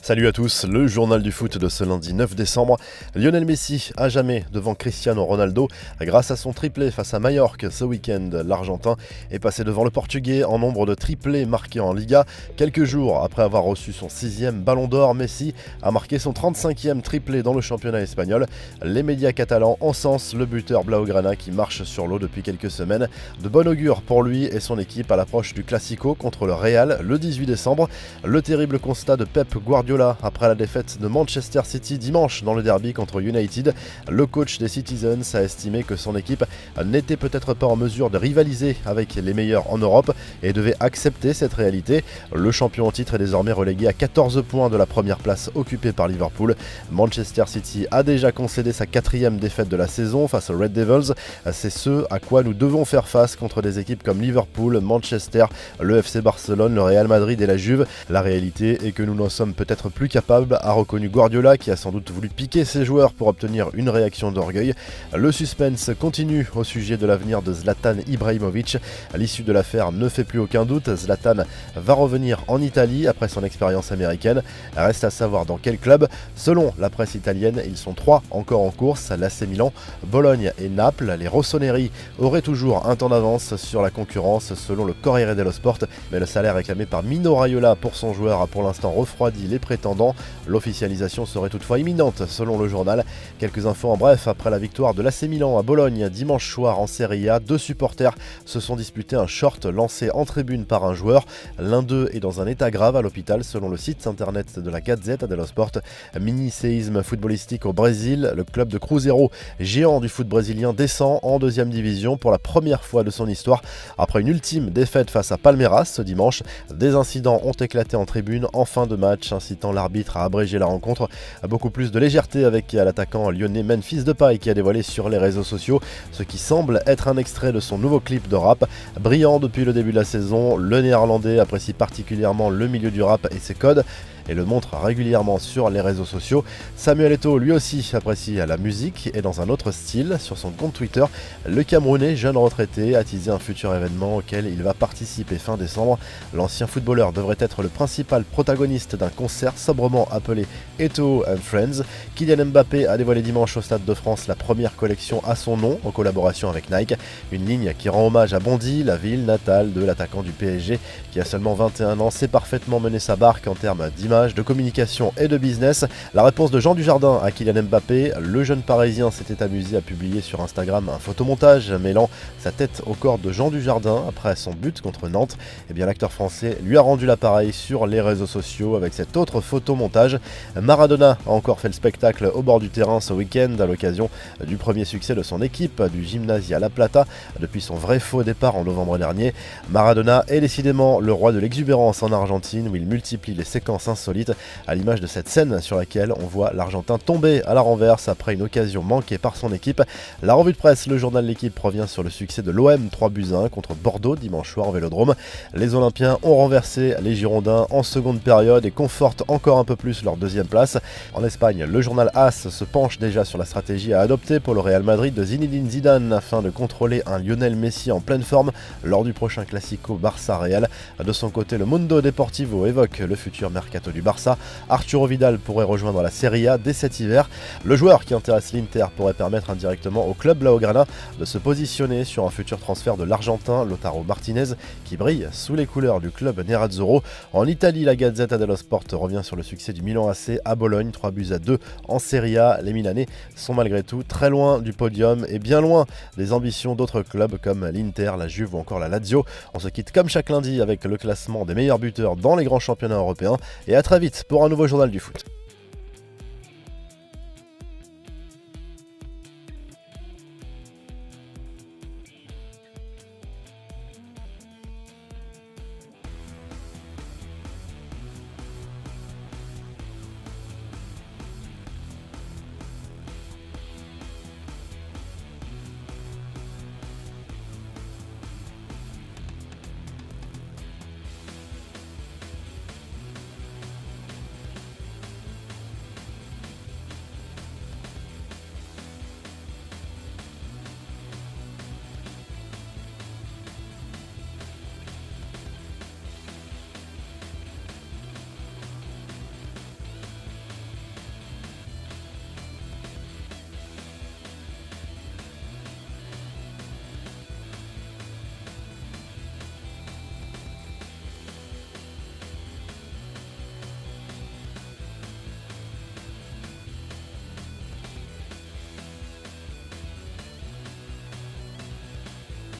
Salut à tous, le journal du foot de ce lundi 9 décembre. Lionel Messi à jamais devant Cristiano Ronaldo. Grâce à son triplé face à Majorque ce week-end, l'Argentin est passé devant le Portugais en nombre de triplés marqués en Liga. Quelques jours après avoir reçu son 6e ballon d'or, Messi a marqué son 35e triplé dans le championnat espagnol. Les médias catalans encensent le buteur blaugrana qui marche sur l'eau depuis quelques semaines. De bon augure pour lui et son équipe à l'approche du Classico contre le Real le 18 décembre. Le terrible constat de Pep Guardiola après la défaite de Manchester City dimanche dans le derby contre United. Le coach des Citizens a estimé que son équipe n'était peut-être pas en mesure de rivaliser avec les meilleurs en Europe et devait accepter cette réalité. Le champion en titre est désormais relégué à 14 points de la première place occupée par Liverpool. Manchester City a déjà concédé sa 4e défaite de la saison face aux Red Devils. C'est ce à quoi nous devons faire face contre des équipes comme Liverpool, Manchester, le FC Barcelone, le Real Madrid et la Juve. La réalité est que nous n'en sommes peut-être plus capable, a reconnu Guardiola qui a sans doute voulu piquer ses joueurs pour obtenir une réaction d'orgueil. Le suspense continue au sujet de l'avenir de Zlatan Ibrahimovic. L'issue de l'affaire ne fait plus aucun doute, Zlatan va revenir en Italie après son expérience américaine. Reste à savoir dans quel club. Selon la presse italienne, ils sont 3 encore en course, l'AC Milan, Bologne et Naples. Les rossoneri auraient toujours un temps d'avance sur la concurrence selon le Corriere dello Sport, mais le salaire réclamé par Mino Raiola pour son joueur a pour l'instant refroidi les prétendants. L'officialisation serait toutefois imminente selon le journal. Quelques infos en bref, après la victoire de l'AC Milan à Bologne dimanche soir en Serie A, 2 supporters se sont disputés un short lancé en tribune par un joueur. L'un d'eux est dans un état grave à l'hôpital selon le site internet de la Gazzetta dello Sport. Mini séisme footballistique au Brésil, le club de Cruzeiro, géant du foot brésilien, descend en 2e division pour la première fois de son histoire après une ultime défaite face à Palmeiras ce dimanche. Des incidents ont éclaté en tribune en fin de match, incitant l'arbitre à abréger la rencontre. Beaucoup plus de légèreté avec l'attaquant lyonnais Memphis Depay qui a dévoilé sur les réseaux sociaux ce qui semble être un extrait de son nouveau clip de rap. Brillant depuis le début de la saison, le néerlandais apprécie particulièrement le milieu du rap et ses codes et le montre régulièrement sur les réseaux sociaux. Samuel Eto'o lui aussi apprécie la musique et dans un autre style. Sur son compte Twitter, le Camerounais jeune retraité a teasé un futur événement auquel il va participer fin décembre. L'ancien footballeur devrait être le principal protagoniste d'un concert sobrement appelé Eto'o and Friends. Kylian Mbappé a dévoilé dimanche au Stade de France la première collection à son nom en collaboration avec Nike, une ligne qui rend hommage à Bondy, la ville natale de l'attaquant du PSG qui a seulement 21 ans, sait parfaitement mener sa barque en termes d'image, de communication et de business. La réponse de Jean Dujardin à Kylian Mbappé, le jeune parisien s'était amusé à publier sur Instagram un photomontage mêlant sa tête au corps de Jean Dujardin après son but contre Nantes. Et bien l'acteur français lui a rendu l'appareil sur les réseaux sociaux avec cet autre photomontage. Maradona a encore fait le spectacle au bord du terrain ce week-end à l'occasion du premier succès de son équipe du Gimnasia La Plata depuis son vrai faux départ en novembre dernier. Maradona est décidément le roi de l'exubérance en Argentine où il multiplie les séquences insolites, à l'image de cette scène sur laquelle on voit l'Argentin tomber à la renverse après une occasion manquée par son équipe. La revue de presse, le journal L'Équipe revient sur le succès de l'OM 3-1 contre Bordeaux dimanche soir au Vélodrome. Les Olympiens ont renversé les Girondins en seconde période et confortent encore un peu plus leur 2e place. En Espagne, le journal AS se penche déjà sur la stratégie à adopter pour le Real Madrid de Zinedine Zidane afin de contrôler un Lionel Messi en pleine forme lors du prochain Classico Barça-Real. De son côté, le Mundo Deportivo évoque le futur mercato du Barça. Arturo Vidal pourrait rejoindre la Serie A dès cet hiver. Le joueur qui intéresse l'Inter pourrait permettre indirectement au club blaugrana de se positionner sur un futur transfert de l'Argentin Lautaro Martinez qui brille sous les couleurs du club Nerazzurro. En Italie, la Gazzetta dello Sport revient sur le succès du Milan AC à Bologne, 3-2 en Serie A. Les Milanais sont malgré tout très loin du podium et bien loin des ambitions d'autres clubs comme l'Inter, la Juve ou encore la Lazio. On se quitte comme chaque lundi avec le classement des meilleurs buteurs dans les grands championnats européens et à très vite pour un nouveau journal du foot.